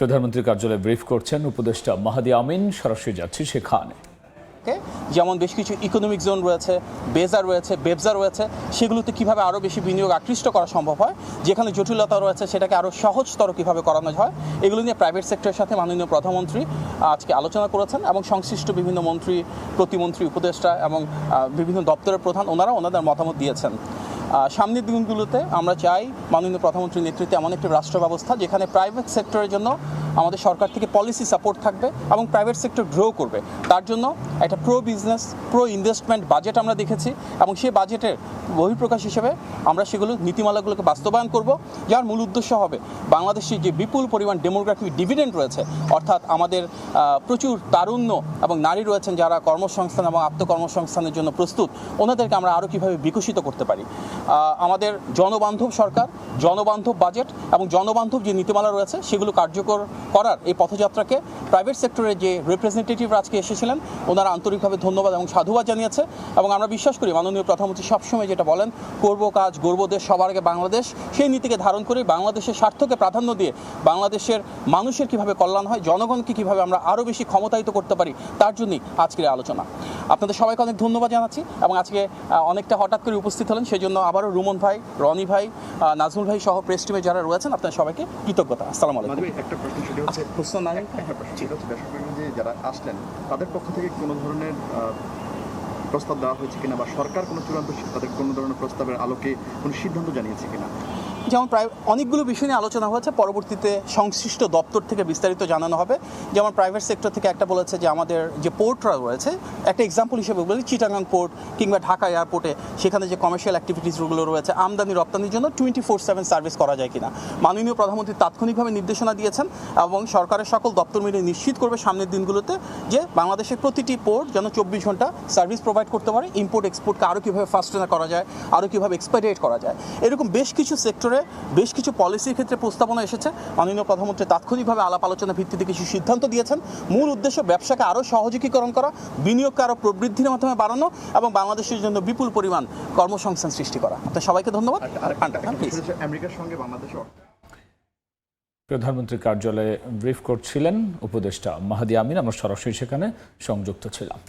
প্রধানমন্ত্রীর কার্যালয়ে ব্রিফ করছেন উপদেষ্টা মাহাদি আমিন। সরাসরি যাচ্ছি সেখানে। যেমন বেশ কিছু ইকোনমিক জোন রয়েছে, বেজার রয়েছে, বেবজা রয়েছে, সেগুলোতে কিভাবে আরও বেশি বিনিয়োগ আকৃষ্ট করা সম্ভব হয়, যেখানে জটিলতা রয়েছে সেটাকে আরও সহজতর কিভাবে করানো হয়, এগুলো নিয়ে প্রাইভেট সেক্টরের সাথে মাননীয় প্রধানমন্ত্রী আজকে আলোচনা করেছেন এবং সংশ্লিষ্ট বিভিন্ন মন্ত্রী, প্রতিমন্ত্রী, উপদেষ্টা এবং বিভিন্ন দপ্তরের প্রধান ওনাদের মতামত দিয়েছেন। সামনের দিনগুলোতে আমরা চাই মাননীয় প্রধানমন্ত্রীর নেতৃত্বে এমন একটি রাষ্ট্র ব্যবস্থা যেখানে প্রাইভেট সেক্টরের জন্য আমাদের সরকার থেকে পলিসি সাপোর্ট থাকবে এবং প্রাইভেট সেক্টর গ্রো করবে। তার জন্য একটা pro business, pro investment budget আমরা দেখেছি এবং সেই বাজেটের বহিঃপ্রকাশ হিসেবে আমরা সেগুলো নীতিমালাগুলোকে বাস্তবায়ন করব, যার মূল উদ্দেশ্য হবে বাংলাদেশে যে বিপুল পরিমাণ ডেমোগ্রাফিক ডিভিডেন্ড রয়েছে, অর্থাৎ আমাদের প্রচুর তারুণ্য এবং নারী রয়েছেন যারা কর্মসংস্থান এবং আত্মকর্মসংস্থানের জন্য প্রস্তুত, ওনাদেরকে আমরা আরও কীভাবে বিকশিত করতে পারি। আমাদের জনবান্ধব সরকার, জনবান্ধব বাজেট এবং জনবান্ধব যে নীতিমালা রয়েছে সেগুলো কার্যকর করার এই পথযাত্রাকে প্রাইভেট সেক্টরের যে রিপ্রেজেন্টেটিভরা আজকে এসেছিলেন ওনারা আন্তরিকভাবে ধন্যবাদ এবং সাধুবাদ জানিয়েছে। এবং আমরা বিশ্বাস করি মাননীয় প্রধানমন্ত্রী সবসময় যেটা বলেন, করব কাজ গর্ব দেশ, সবার আগে বাংলাদেশ, সেই নীতিকে ধারণ করে বাংলাদেশের স্বার্থকে প্রাধান্য দিয়ে বাংলাদেশের মানুষের কীভাবে কল্যাণ হয়, জনগণকে কীভাবে আমরা আরও বেশি ক্ষমতায়িত করতে পারি, তার জন্যই আজকের আলোচনা। আপনাদের সবাইকে অনেক ধন্যবাদ জানাচ্ছি এবং আজকে অনেকটা হঠাৎ করে উপস্থিত হলেন, সেই জন্য আবারও রুমন ভাই, রনি ভাই, নাজমুল ভাই সহ প্রেস টিমে যারা রয়েছেন আপনাদের সবাইকে কৃতজ্ঞতা। আসসালামু আলাইকুম। একটা প্রশ্ন যারা আসলেন তাদের পক্ষ থেকে কোনো ধরনের প্রস্তাব দেওয়া হয়েছে কিনা, বা সরকার কোনো চূড়ান্ত তাদের কোনো ধরনের প্রস্তাবের আলোকে কোনো সিদ্ধান্ত জানিয়েছে কিনা? যেমন প্রায় অনেকগুলো বিষয় নিয়ে আলোচনা হয়েছে, পরবর্তীতে সংশ্লিষ্ট দপ্তর থেকে বিস্তারিত জানানো হবে। যেমন প্রাইভেট সেক্টর থেকে একটা বলেছে যে আমাদের যে পোর্টরা রয়েছে, একটা এক্সাম্পল হিসেবে বলি চিটাগাং পোর্ট কিংবা ঢাকা এয়ারপোর্টে সেখানে যে কমার্শিয়াল অ্যাক্টিভিটিসগুলো রয়েছে আমদানি রপ্তানির জন্য 24/7 সার্ভিস করা যায় কিনা। মাননীয় প্রধানমন্ত্রী তাৎক্ষণিকভাবে নির্দেশনা দিয়েছেন এবং সরকারের সকল দপ্তর মিলে নিশ্চিত করবে সামনের দিনগুলোতে যে বাংলাদেশের প্রতিটি পোর্ট যেন 24 ঘন্টা সার্ভিস প্রোভাইড করতে পারে। ইম্পোর্ট এক্সপোর্টকে আরও কীভাবে ফাস্টেনার করা যায়, আরও কীভাবে এক্সপেডিয়েট করা যায়, এরকম বেশ কিছু সেক্টরে বেশ কিছু পলিসির ক্ষেত্রে প্রস্তাবনা এসেছে। মাননীয় প্রধানমন্ত্রী তাৎক্ষণিকভাবে আলাপ আলোচনার ভিত্তিতে কিছু সিদ্ধান্ত দিয়েছেন। মূল উদ্দেশ্য ব্যবসাকে আরও সহযোগীকরণ করা, বিনিয়োগকে আরও প্রবৃদ্ধির মাধ্যমে বাড়ানো এবং বাংলাদেশের জন্য বিপুল পরিমাণ কর্মসংস্থান সৃষ্টি করা। আপনার সবাইকে ধন্যবাদ। আমেরিকার সঙ্গে বাংলাদেশের প্রধানমন্ত্রীর কার্যালয়ে ব্রিফ করছিলেন উপদেষ্টা মাহাদি আমিন। আমরা সরাসরি সেখানে সংযুক্ত ছিলাম।